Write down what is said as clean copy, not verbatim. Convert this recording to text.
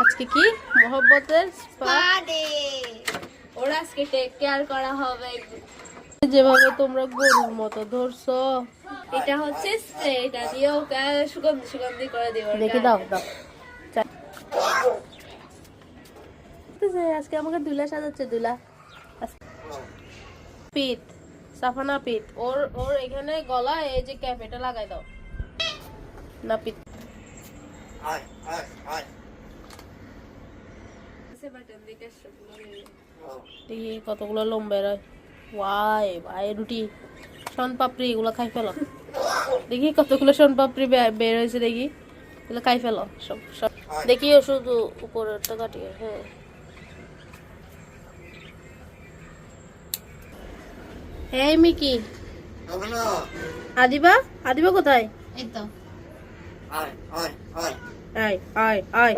আজকে কি মোহব্বতের spa day. ওরা আজকে টেক কেয়ার করা হবে যেভাবে তোমরা গরুর মতো ধরছো। এটা হচ্ছে স্প্রে, এটা দিয়েও সুগন্ধি সুগন্ধি করে দিও। দেখে দাও দাও। আজকে আমাকে দুলা সাজাচ্ছে, দুলা পিঠ সাফানা পিঠ। ওর ওর এখানে গলা এই যে ক্যাপ এটা লাগাই দাও না পিঠ। দেখি কতগুলো লোম বেরোয়। ওয়াই ভাই রুটি শন পাপড়ি এগুলো খাই ফেলো। দেখি কতগুলো শন পাপড়ি বের হয়েছে, দেখি এগুলো খাই ফেলো সব সব। দেখিও শুধু উপরেরটা কাটিয়ে। হ্যাঁ হ্যাঁ মিকি আদিবা, আদিবা কোথায়? এই তো আয় আয় আয়